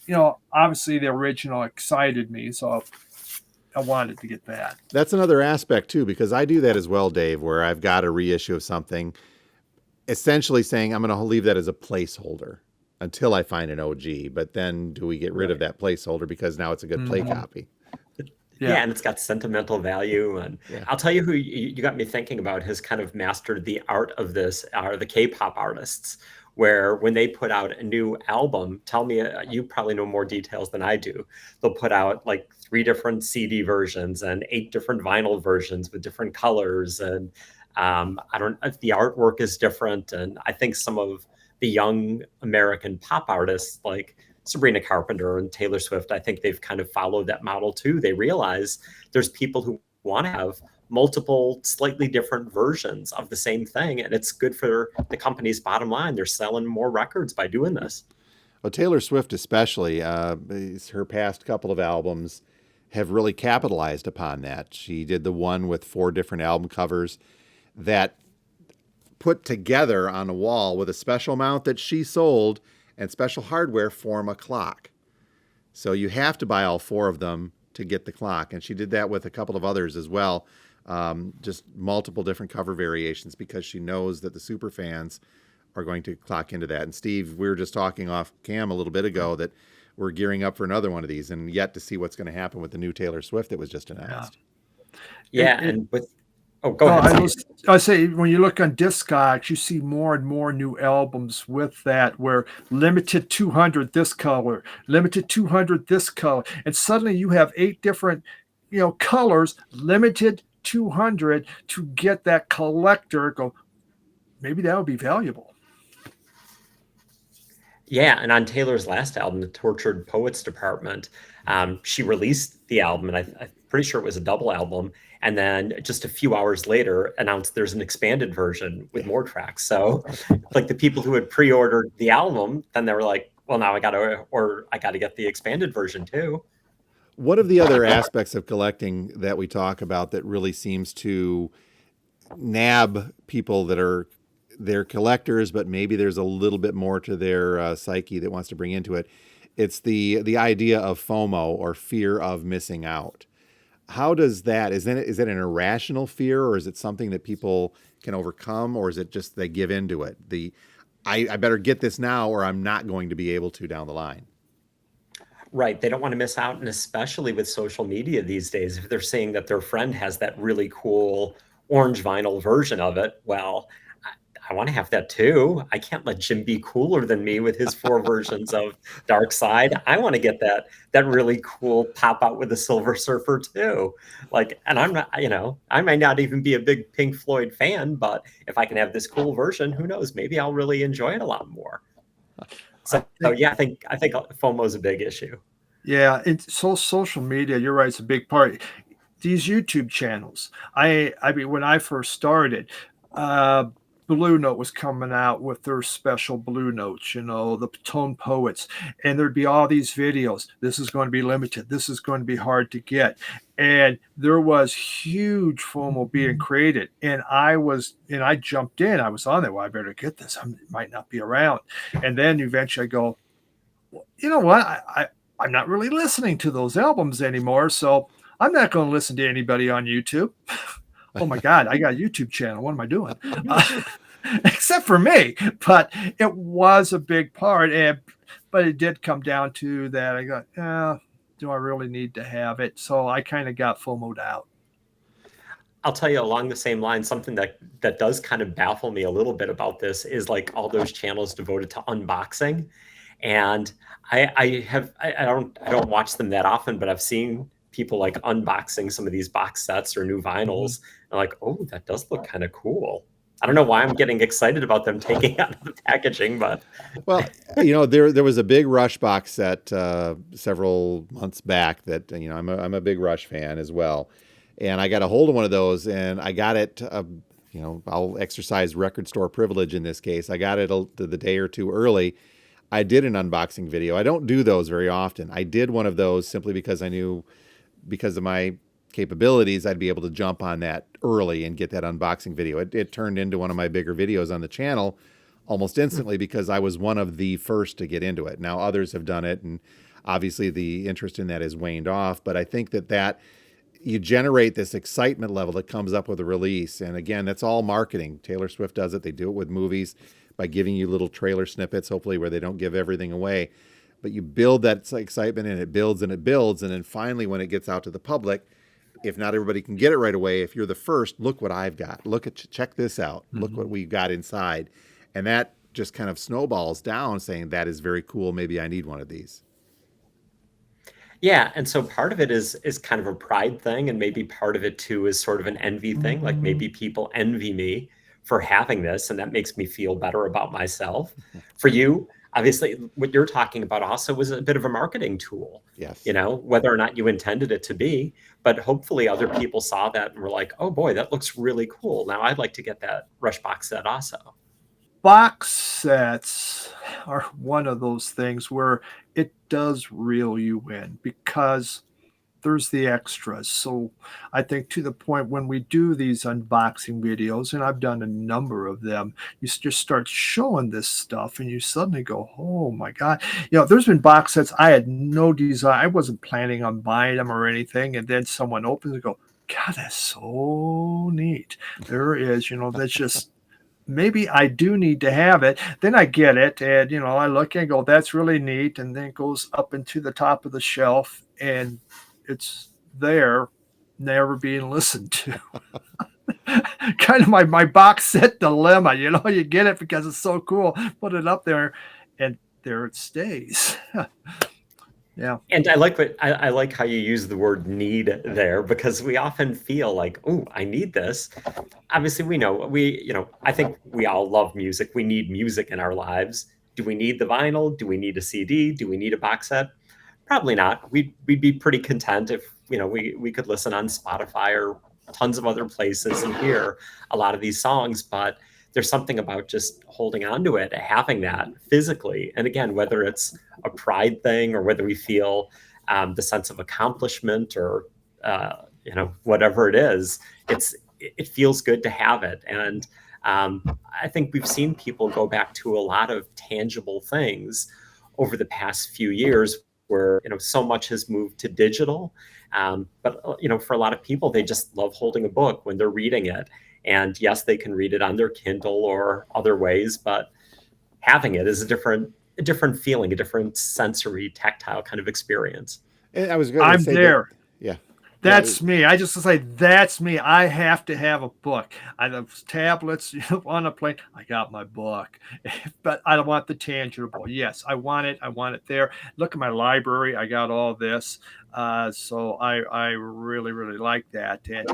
Speaker 2: obviously the original excited me, so I wanted to get that.
Speaker 1: That's another aspect too, because I do that as well, Dave, where I've got a reissue of something, essentially saying I'm going to leave that as a placeholder until I find an OG. But then do we get rid of that placeholder because now it's a good play copy?
Speaker 3: Yeah, and it's got sentimental value. And I'll tell you who you got me thinking about has kind of mastered the art of this are the K-pop artists, where when they put out a new album, tell me, you probably know more details than I do. They'll put out like 3 different CD versions and 8 different vinyl versions with different colors. And I don't know if the artwork is different. And I think some of the young American pop artists like Sabrina Carpenter and Taylor Swift, I think they've kind of followed that model too. They realize there's people who want to have multiple slightly different versions of the same thing, and it's good for the company's bottom line. They're selling more records by doing this.
Speaker 1: Well, Taylor Swift especially, her past couple of albums have really capitalized upon that. She did the one with 4 different album covers that put together on a wall with a special mount that she sold and special hardware form a clock. So you have to buy all 4 of them to get the clock. And she did that with a couple of others as well. Just multiple different cover variations because she knows that the super fans are going to clock into that. And Steve, we were just talking off cam a little bit ago that we're gearing up for another one of these and yet to see what's going to happen with the new Taylor Swift that was just announced.
Speaker 3: And with go ahead.
Speaker 2: I say when you look on Discogs, you see more and more new albums with that, where limited 200 this color, limited 200 this color, and suddenly you have 8 different, colors, limited 200 to get that collector. Go, maybe that would be valuable.
Speaker 3: Yeah, and on Taylor's last album, the Tortured Poets Department, she released the album, and I'm pretty sure it was a double album. And then just a few hours later announced there's an expanded version with more tracks. So like the people who had pre-ordered the album, then they were like, well, now I got to get the expanded version too.
Speaker 1: One of the other aspects of collecting that we talk about that really seems to nab people that they're collectors, but maybe there's a little bit more to their psyche that wants to bring into it. It's the idea of FOMO, or fear of missing out. How does that, is that an irrational fear, or is it something that people can overcome, or is it just they give into it? I better get this now or I'm not going to be able to down the line.
Speaker 3: Right. They don't want to miss out. And especially with social media these days, if they're seeing that their friend has that really cool orange vinyl version of it, well, I want to have that too. I can't let Jim be cooler than me with his 4 versions of Dark Side. I want to get that really cool pop out with the Silver Surfer too. Like, and I'm not, I might not even be a big Pink Floyd fan, but if I can have this cool version, who knows? Maybe I'll really enjoy it a lot more. So yeah, I think FOMO is a big issue.
Speaker 2: Yeah, it's so social media. You're right; it's a big part. These YouTube channels. I mean, when I first started, Blue Note was coming out with their special Blue Notes. The Tone Poets, and there'd be all these videos. This is going to be limited. This is going to be hard to get, and there was huge FOMO being created. And I jumped in. I was on there. Well, I better get this. I might not be around. And then eventually I go, well, you know what? I'm not really listening to those albums anymore. So I'm not going to listen to anybody on YouTube. Oh my God, I got a YouTube channel. What am I doing? Except for me. But it was a big part. But it did come down to that. I got, do I really need to have it? So I kind of got FOMO'd out.
Speaker 3: I'll tell you along the same line, something that does kind of baffle me a little bit about this is like all those channels devoted to unboxing. And I don't watch them that often, but I've seen people like unboxing some of these box sets or new vinyls. And like, oh, that does look kind of cool. I don't know why I'm getting excited about them taking out of the packaging, but
Speaker 1: well, there was a big Rush box set several months back that I'm a big Rush fan as well, and I got a hold of one of those, and I got it. I'll exercise record store privilege in this case. I got it the day or two early. I did an unboxing video. I don't do those very often. I did one of those simply because I knew, because of my capabilities, I'd be able to jump on that early and get that unboxing video. It turned into one of my bigger videos on the channel almost instantly because I was one of the first to get into it. Now others have done it, and obviously the interest in that has waned off. But I think that you generate this excitement level that comes up with a release. And again, that's all marketing. Taylor Swift does it. They do it with movies by giving you little trailer snippets, hopefully where they don't give everything away. But you build that excitement, and it builds and it builds. And then finally, when it gets out to the public, if not everybody can get it right away, if you're the first, look what I've got. Check this out. Mm-hmm. Look what we've got inside. And that just kind of snowballs down, saying that is very cool. Maybe I need one of these.
Speaker 3: Yeah. And so part of it is kind of a pride thing. And maybe part of it too is sort of an envy thing. Like maybe people envy me for having this, and that makes me feel better about myself. For you, obviously, what you're talking about also was a bit of a marketing tool.
Speaker 1: Yes.
Speaker 3: Whether or not you intended it to be, but hopefully other people saw that and were like, oh boy, that looks really cool. Now I'd like to get that Rush box set also.
Speaker 2: Box sets are one of those things where it does reel you in because there's the extras. So I think to the point when we do these unboxing videos, and I've done a number of them, you just start showing this stuff and you suddenly go, oh my God. There's been box sets I had no desire. I wasn't planning on buying them or anything. And then someone opens and go, God, that's so neat. There is, that's just, maybe I do need to have it. Then I get it. And, I look and go, that's really neat. And then it goes up into the top of the shelf and it's there, never being listened to. Kind of my box set dilemma. You get it because it's so cool, put it up there, and there it stays. Yeah.
Speaker 3: And I like how you use the word need there, because we often feel like, oh, I need this. Obviously, I think we all love music. We need music in our lives. Do we need the vinyl? Do we need a CD? Do we need a box set? Probably not. We'd be pretty content if we could listen on Spotify or tons of other places and hear a lot of these songs. But there's something about just holding on to it, having that physically. And again, whether it's a pride thing or whether we feel the sense of accomplishment or whatever it is, it feels good to have it. And I think we've seen people go back to a lot of tangible things over the past few years, where so much has moved to digital, but for a lot of people, they just love holding a book when they're reading it. And yes, they can read it on their Kindle or other ways, but having it is a different feeling, a different sensory, tactile kind of experience.
Speaker 1: And I was going to
Speaker 2: I'm
Speaker 1: say that,
Speaker 2: there.
Speaker 1: yeah, yeah,
Speaker 2: That's me. I just say that's me. I have to have a book. I have tablets on a plane. I got my book, but I don't want the tangible. Yes, I want it. I want it there. Look at my library. I got all this. So I really like that. And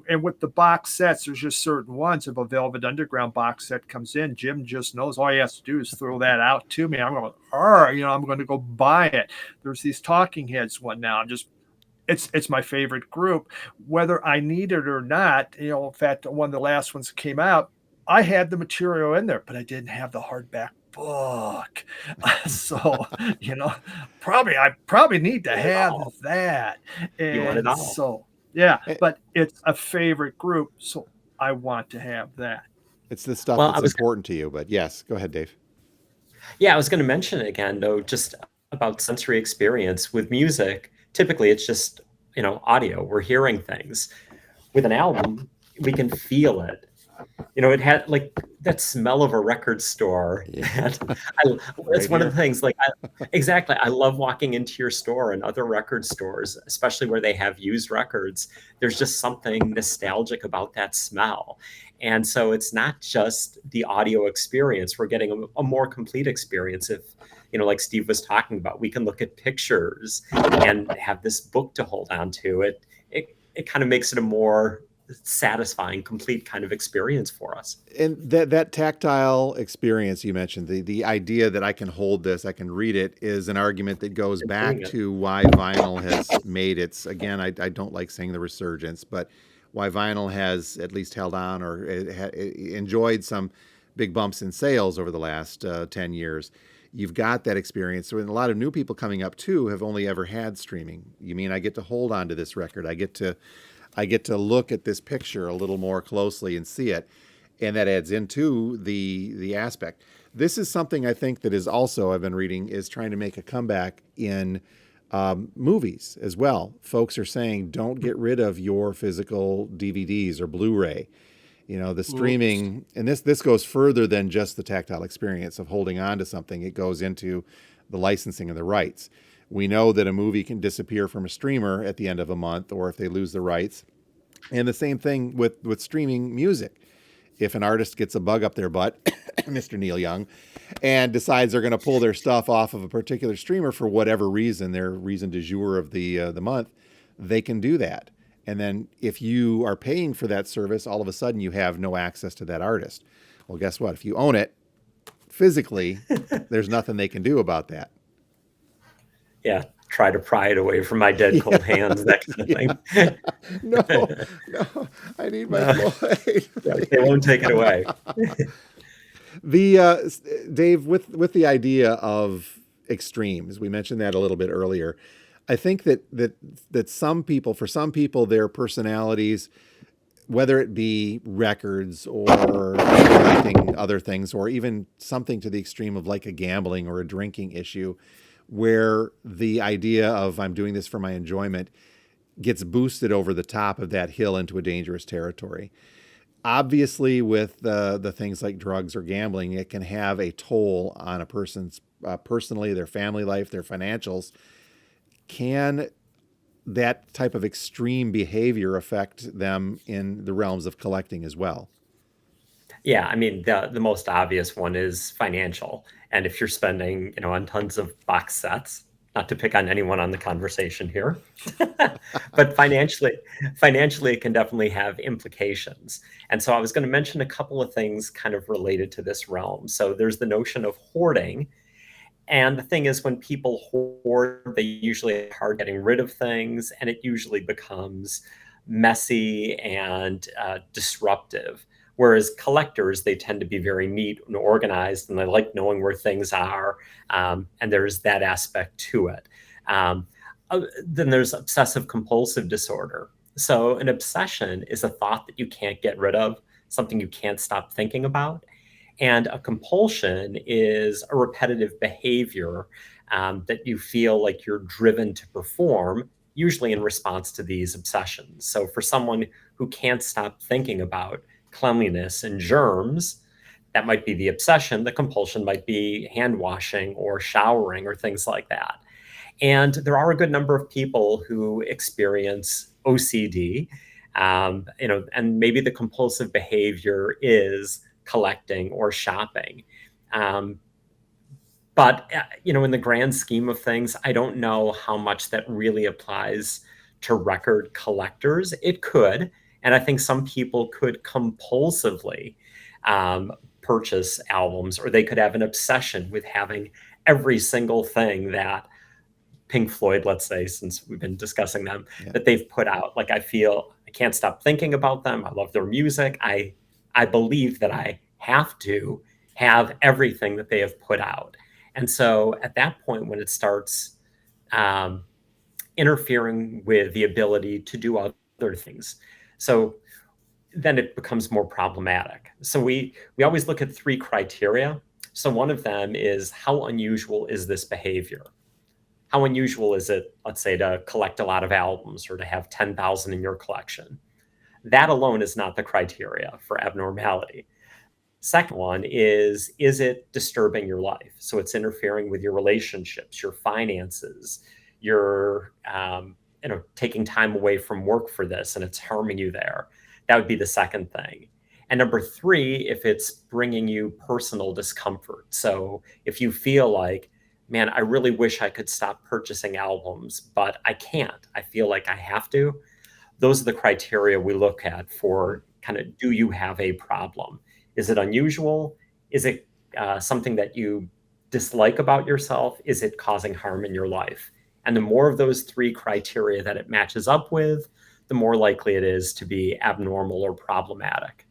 Speaker 2: and with the box sets, there's just certain ones. If a Velvet Underground box set comes in, Jim just knows all he has to do is throw that out to me. I'm going, I'm going to go buy it. There's these Talking Heads one now. I'm just it's my favorite group, whether I need it or not. In fact, one of the last ones that came out, I had the material in there, but I didn't have the hardback book. So, I probably need to have that.
Speaker 3: You want it
Speaker 2: And
Speaker 3: all.
Speaker 2: so, yeah,
Speaker 1: Eh,
Speaker 2: but it's a favorite group, so I want to have that.
Speaker 1: it's the stuff
Speaker 3: Well,
Speaker 1: that's important to you. But yes, go ahead, Dave.
Speaker 3: I was going to mention it again, though, just about sensory experience with music. Typically, it's just, audio. We're hearing things. With an album, we can feel it. It had like that smell of a record store.
Speaker 1: Yeah.
Speaker 3: It's
Speaker 1: Right
Speaker 3: one of
Speaker 1: here.
Speaker 3: the things, like, exactly. I love walking into your store and other record stores, especially where they have used records. There's just something nostalgic about that smell. And so it's not just the audio experience. We're getting a more complete experience. If, like Steve was talking about, we can look at pictures and have this book to hold on to. It kind of makes it a more satisfying, complete kind of experience for us.
Speaker 1: And that tactile experience you mentioned, the idea that I can hold this, I can read it, is an argument that goes
Speaker 3: And doing
Speaker 1: back
Speaker 3: it.
Speaker 1: to why vinyl has made its, again, I don't like saying the resurgence, but why vinyl has at least held on, or it enjoyed some big bumps in sales over the last 10 years. You've got that experience. So, and a lot of new people coming up too have only ever had streaming. You mean I get to hold on to this record? I get to look at this picture a little more closely and see it, and that adds into the aspect. This is something I think that is also, I've been reading, is trying to make a comeback in movies as well. Folks are saying don't get rid of your physical DVDs or Blu-ray. The
Speaker 2: Oops.
Speaker 1: streaming, and this goes further than just the tactile experience of holding on to something. It goes into the licensing of the rights. We know that a movie can disappear from a streamer at the end of a month, or if they lose the rights. And the same thing with streaming music. If an artist gets a bug up their butt, Mr. Neil Young, and decides they're going to pull their stuff off of a particular streamer for whatever reason, their reason du jour of the month, they can do that. And then if you are paying for that service, all of a sudden you have no access to that artist. Well, guess what? If you own it physically, there's nothing they can do about that.
Speaker 3: Yeah. Try to pry it away from my dead cold hands, that kind of thing.
Speaker 1: No, I need my
Speaker 3: No,
Speaker 1: Floyd.
Speaker 3: they won't take it away.
Speaker 1: The Dave, with the idea of extremes, we mentioned that a little bit earlier. I think that for some people, their personalities, whether it be records or collecting other things, or even something to the extreme of like a gambling or a drinking issue, where the idea of I'm doing this for my enjoyment gets boosted over the top of that hill into a dangerous territory. Obviously, with the things like drugs or gambling, it can have a toll on a person's personally, their family life, their financials. Can that type of extreme behavior affect them in the realms of collecting as well?
Speaker 3: Yeah, I mean, the most obvious one is financial. And if you're spending, on tons of box sets, not to pick on anyone on the conversation here, but financially, it can definitely have implications. And so I was going to mention a couple of things kind of related to this realm. So there's the notion of hoarding. And the thing is, when people hoard, they usually are getting rid of things, and it usually becomes messy and disruptive. Whereas collectors, they tend to be very neat and organized, and they like knowing where things are. And there's that aspect to it. Then there's obsessive compulsive disorder. So an obsession is a thought that you can't get rid of, something you can't stop thinking about. And a compulsion is a repetitive behavior that you feel like you're driven to perform usually in response to these obsessions. So for someone who can't stop thinking about cleanliness and germs, that might be the obsession. The compulsion might be hand washing or showering or things like that. And there are a good number of people who experience OCD, and maybe the compulsive behavior is collecting or shopping. Um, but in the grand scheme of things, I don't know how much that really applies to record collectors. It could, and I think some people could compulsively um, purchase albums, or they could have an obsession with having every single thing that Pink Floyd, let's say, since we've been discussing them, that they've put out. Like, I feel I can't stop thinking about them. I love their music. I believe that I have to have everything that they have put out. And so at that point, when it starts um, interfering with the ability to do other things, so then it becomes more problematic. So we always look at three criteria. So one of them is, how unusual is this behavior? How unusual is it, let's say, to collect a lot of albums or to have 10,000 in your collection? That alone is not the criteria for abnormality. Second one is it disturbing your life? So it's interfering with your relationships, your finances, you're taking time away from work for this, and it's harming you there. That would be the second thing. And number three, if it's bringing you personal discomfort. So if you feel like, man, I really wish I could stop purchasing albums, but I can't. I feel like I have to. Those are the criteria we look at for kind of, do you have a problem? Is it unusual? Is it something that you dislike about yourself? Is it causing harm in your life? And the more of those three criteria that it matches up with, the more likely it is to be abnormal or problematic.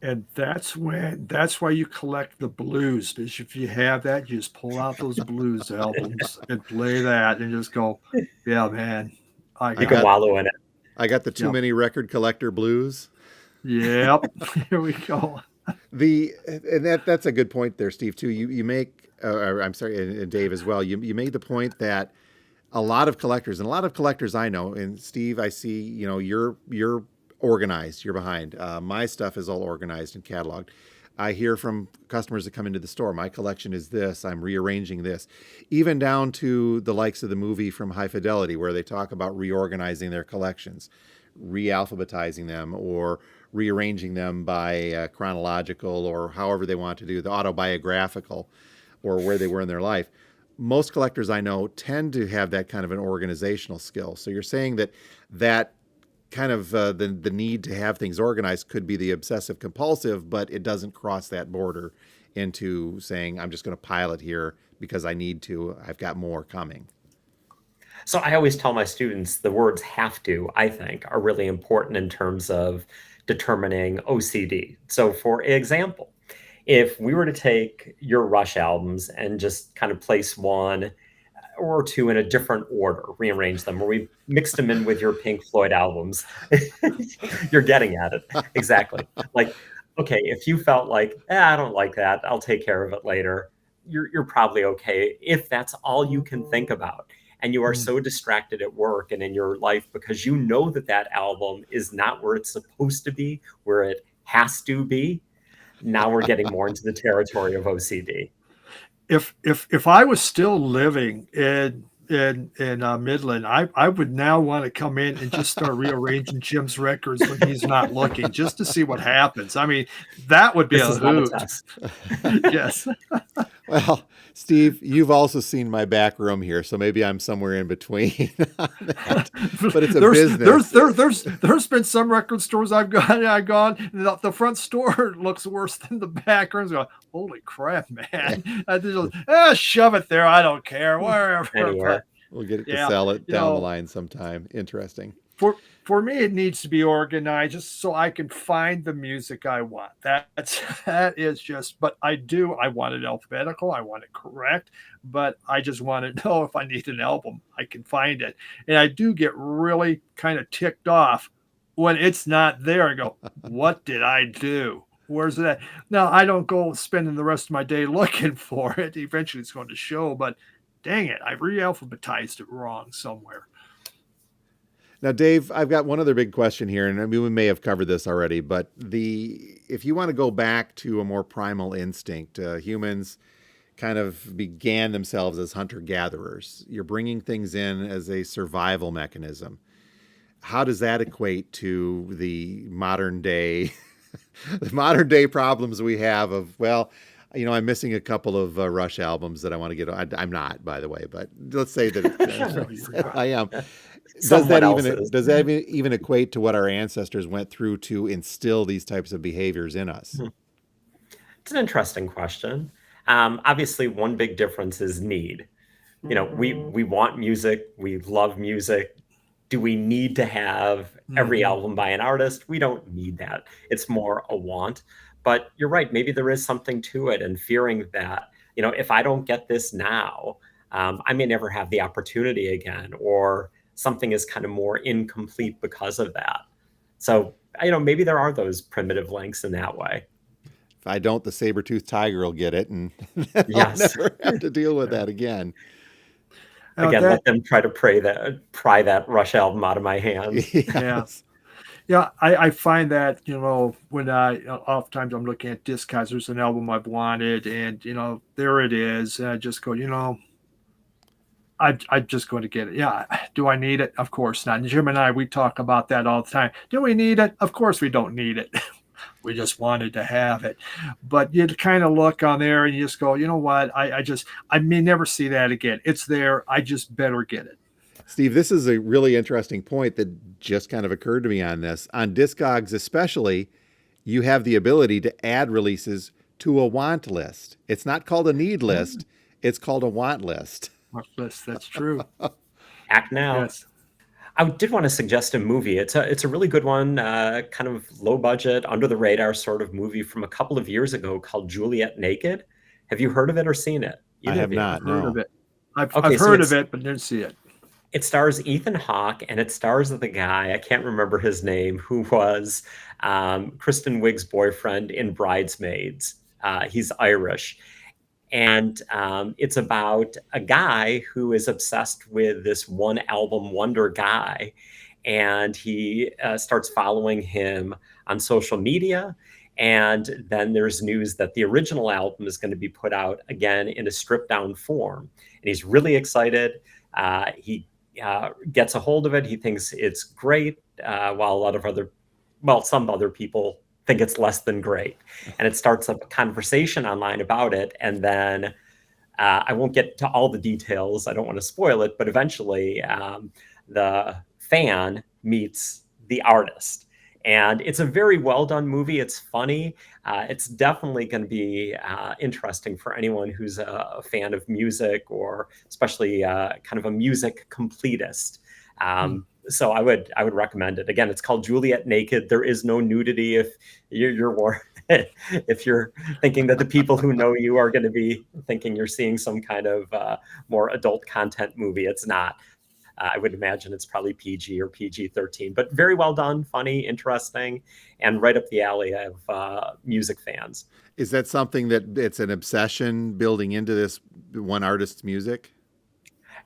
Speaker 2: And that's why you collect the blues, because if you have that, you just pull out those blues albums and play that and just go, yeah, man.
Speaker 3: You can wallow in it.
Speaker 1: I got the too many record collector blues.
Speaker 2: Yep. Here we go.
Speaker 1: That's a good point there, Steve, too. You make, I'm sorry, and Dave as well, you made the point that a lot of collectors I know, and Steve, I see, you're organized, you're behind. My stuff is all organized and cataloged. I hear from customers that come into the store, my collection is this, I'm rearranging this, even down to the likes of the movie from High Fidelity, where they talk about reorganizing their collections, realphabetizing them, or rearranging them by chronological, or however they want to do, the autobiographical, or where they were in their life. Most collectors I know tend to have that kind of an organizational skill. So you're saying that kind of the need to have things organized could be the obsessive compulsive, but it doesn't cross that border into saying, I'm just going to pile it here because I need to, I've got more coming.
Speaker 3: So I always tell my students the words have to, I think, are really important in terms of determining OCD. So for example, if we were to take your Rush albums and just kind of place one or two in a different order, rearrange them, or we mixed them in with your Pink Floyd albums, you're getting at it. Exactly. Like, okay, if you felt like, I don't like that, I'll take care of it later, you're probably okay. If that's all you can think about, and you are so distracted at work and in your life because you know that album is not where it's supposed to be, where it has to be, now we're getting more into the territory of OCD.
Speaker 2: If I was still living in Midland, I would now want to come in and just start rearranging Jim's records when he's not looking, just to see what happens. I mean, that would be a hoot. Yes.
Speaker 1: Well, Steve, you've also seen my back room here, so maybe I'm somewhere in between on that. But it's a business.
Speaker 2: There's been some record stores I've gone. The front store looks worse than the back rooms. Holy crap, man! I just, shove it there. I don't care. Wherever.
Speaker 3: Anywhere.
Speaker 1: We'll get it to sell it down the line sometime. Interesting.
Speaker 2: For me, it needs to be organized just so I can find the music I want. That is just, but I want it alphabetical. I want it correct, but I just want to know if I need an album, I can find it. And I do get really kind of ticked off when it's not there. I go, what did I do? Where's that? Now, I don't go spending the rest of my day looking for it. Eventually it's going to show, but dang it, I re-alphabetized it wrong somewhere.
Speaker 1: Now, Dave, I've got one other big question here, and I mean, we may have covered this already, but if you want to go back to a more primal instinct, humans kind of began themselves as hunter-gatherers. You're bringing things in as a survival mechanism. How does that equate to the modern day problems we have of, well, I'm missing a couple of Rush albums that I want to get. I'm not, by the way, but let's say that I am.
Speaker 3: Someone else's.
Speaker 1: Does that even equate to what our ancestors went through to instill these types of behaviors in us?
Speaker 3: It's an interesting question. Obviously, one big difference is need. We want music. We love music. Do we need to have every album by an artist? We don't need that. It's more a want. But you're right. Maybe there is something to it, and fearing that, if I don't get this now, I may never have the opportunity again, or something is kind of more incomplete because of that. So, maybe there are those primitive links in that way.
Speaker 1: If I don't, the saber-toothed tiger will get it, and
Speaker 3: Yes.
Speaker 1: I'll never have to deal with that again.
Speaker 3: Again, let them try to pry that Rush album out of my hands.
Speaker 1: Yes.
Speaker 2: Yeah, I find that, when oftentimes I'm looking at Discogs, there's an album I've wanted, and, there it is. And I just go, I'm just going to get it. Yeah. Do I need it? Of course not. And Jim and I, we talk about that all the time. Do we need it? Of course we don't need it. We just wanted to have it. But you kind of look on there and you just go, you know what? I may never see that again. It's there. I just better get it.
Speaker 1: Steve, this is a really interesting point that just kind of occurred to me on this. On Discogs especially, you have the ability to add releases to a want list. It's not called a need list. It's called a want list.
Speaker 2: That's true.
Speaker 3: Act now.
Speaker 2: Yes.
Speaker 3: I did want to suggest a movie. It's a really good one, kind of low budget, under the radar sort of movie from a couple of years ago called Juliet Naked. Have you heard of it or seen it?
Speaker 1: I have not.
Speaker 2: Heard
Speaker 1: No.
Speaker 2: of it. I've heard of it, but didn't see it.
Speaker 3: It stars Ethan Hawke, and it stars the guy, I can't remember his name, who was Kristen Wiig's boyfriend in Bridesmaids. He's Irish. And it's about a guy who is obsessed with this one album wonder guy. And he starts following him on social media. And then there's news that the original album is going to be put out again in a stripped down form. And he's really excited. He gets a hold of it. He thinks it's great, while some other people think it's less than great. And it starts up a conversation online about it. And then I won't get to all the details. I don't want to spoil it, but eventually the fan meets the artist. And it's a very well done movie. It's funny. It's definitely going to be interesting for anyone who's a fan of music, or especially kind of a music completist. So I would recommend it. Again, it's called Juliet Naked. There is no nudity. If if you're thinking that the people who know you are going to be thinking you're seeing some kind of more adult content movie, it's not. I would imagine it's probably PG or PG-13, but very well done, funny, interesting, and right up the alley of music fans.
Speaker 1: Is that something that it's an obsession building into this one artist's music?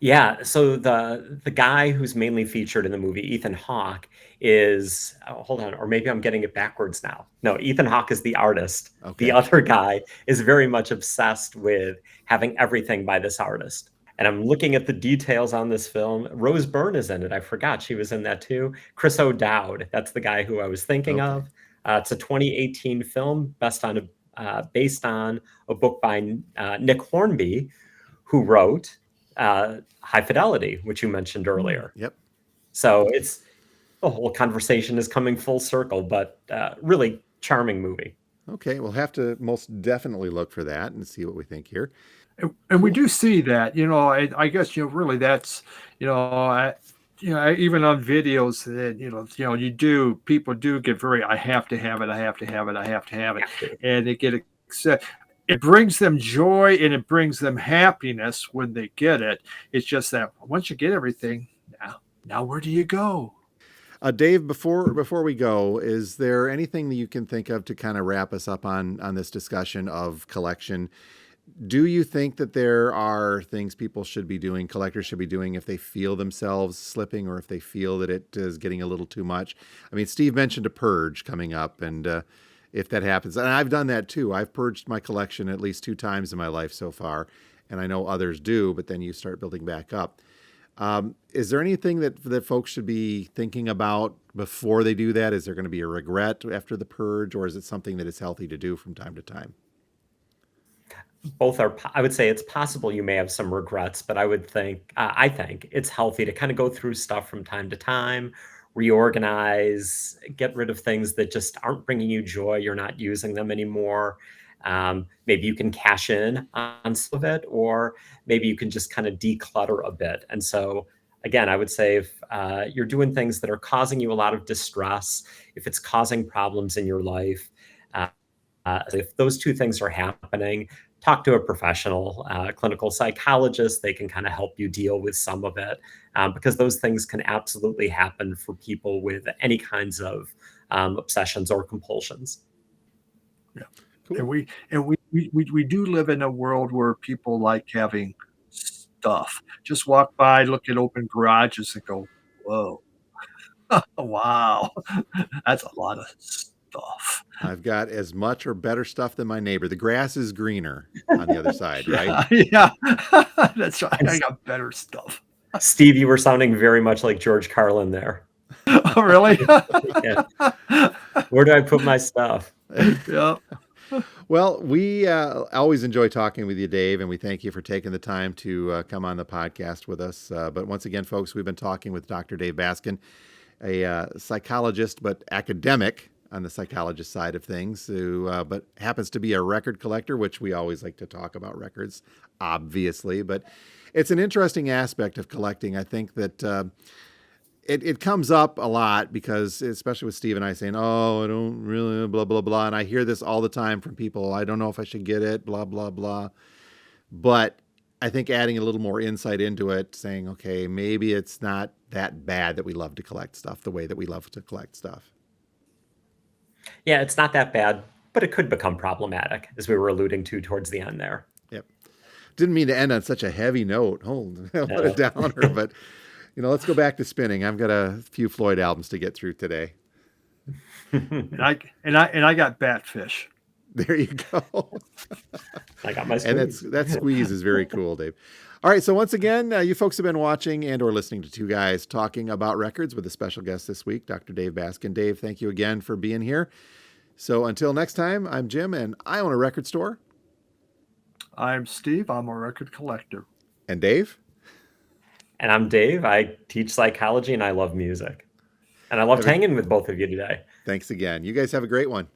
Speaker 3: Yeah, so the guy who's mainly featured in the movie, Ethan Hawke, is hold on, or maybe I'm getting it backwards now. No, Ethan Hawke is the artist.
Speaker 1: Okay.
Speaker 3: The other guy is very much obsessed with having everything by this artist. And I'm looking at the details on this film. Rose Byrne is in it. I forgot she was in that too. Chris O'Dowd, that's the guy who I was thinking of. It's a 2018 film based on a book by Nick Hornby, who wrote High Fidelity, which you mentioned earlier.
Speaker 1: Yep.
Speaker 3: So the whole conversation is coming full circle, but really charming movie.
Speaker 1: Okay, we'll have to most definitely look for that and see what we think here.
Speaker 2: And we do see that, I guess, really that's, even on videos that, people do get very, I have to have it. I have to have it. I have to have it. And they get accepted. It brings them joy and it brings them happiness when they get it. It's just that once you get everything, now where do you go?
Speaker 1: Dave, before we go, is there anything that you can think of to kind of wrap us up on this discussion of collection? Do you think that there are things people should be doing, collectors should be doing, if they feel themselves slipping or if they feel that it is getting a little too much? I mean, Steve mentioned a purge coming up, and if that happens, and I've done that too. I've purged my collection at least 2 times in my life so far, and I know others do, but then you start building back up. Is there anything that folks should be thinking about before they do that? Is there going to be a regret after the purge, or is it something that is healthy to do from time to time?
Speaker 3: Both are, I would say it's possible you may have some regrets, but I think it's healthy to kind of go through stuff from time to time, reorganize, get rid of things that just aren't bringing you joy. You're not using them anymore. Maybe you can cash in on some of it, or maybe you can just kind of declutter a bit. And so, again, I would say if you're doing things that are causing you a lot of distress, if it's causing problems in your life, if those two things are happening, talk to a professional, clinical psychologist. They can kind of help you deal with some of it, because those things can absolutely happen for people with any kinds of obsessions or compulsions.
Speaker 2: Yeah.
Speaker 1: Cool.
Speaker 2: And we do live in a world where people like having stuff. Just walk by, look at open garages and go, whoa, wow, that's a lot of stuff.
Speaker 1: I've got as much or better stuff than my neighbor. The grass is greener on the other side, right?
Speaker 2: Yeah, that's right. I got better stuff.
Speaker 3: Steve, you were sounding very much like George Carlin there.
Speaker 2: Oh, really?
Speaker 3: Yeah. Where do I put my stuff?
Speaker 2: Yeah.
Speaker 1: Well, we always enjoy talking with you, Dave, and we thank you for taking the time to come on the podcast with us. But once again, folks, we've been talking with Dr. Dave Baskind, a psychologist, but academic on the psychologist side of things, who but happens to be a record collector, which we always like to talk about records, obviously. But it's an interesting aspect of collecting. I think that it comes up a lot because, especially with Steve and I saying, oh, I don't really, blah, blah, blah. And I hear this all the time from people. I don't know if I should get it, blah, blah, blah. But I think adding a little more insight into it, saying, okay, maybe it's not that bad that we love to collect stuff the way that we love to collect stuff.
Speaker 3: Yeah, it's not that bad, but it could become problematic, as we were alluding to towards the end there.
Speaker 1: Yep. Didn't mean to end on such a heavy note. Oh, what a downer. But, let's go back to spinning. I've got a few Floyd albums to get through today.
Speaker 2: And I got Batfish.
Speaker 1: There you go.
Speaker 3: I got my squeeze.
Speaker 1: And that squeeze is very cool, Dave. All right, so once again, you folks have been watching and or listening to two guys talking about records with a special guest this week, Dr. Dave Baskind. Dave, thank you again for being here. So until next time, I'm Jim, and I own a record store.
Speaker 2: I'm Steve. I'm a record collector.
Speaker 1: And Dave?
Speaker 3: And I'm Dave. I teach psychology, and I love music. And I loved hanging with both of you today.
Speaker 1: Thanks again. You guys have a great one.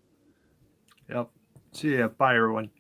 Speaker 2: Yep. See ya. Bye, everyone.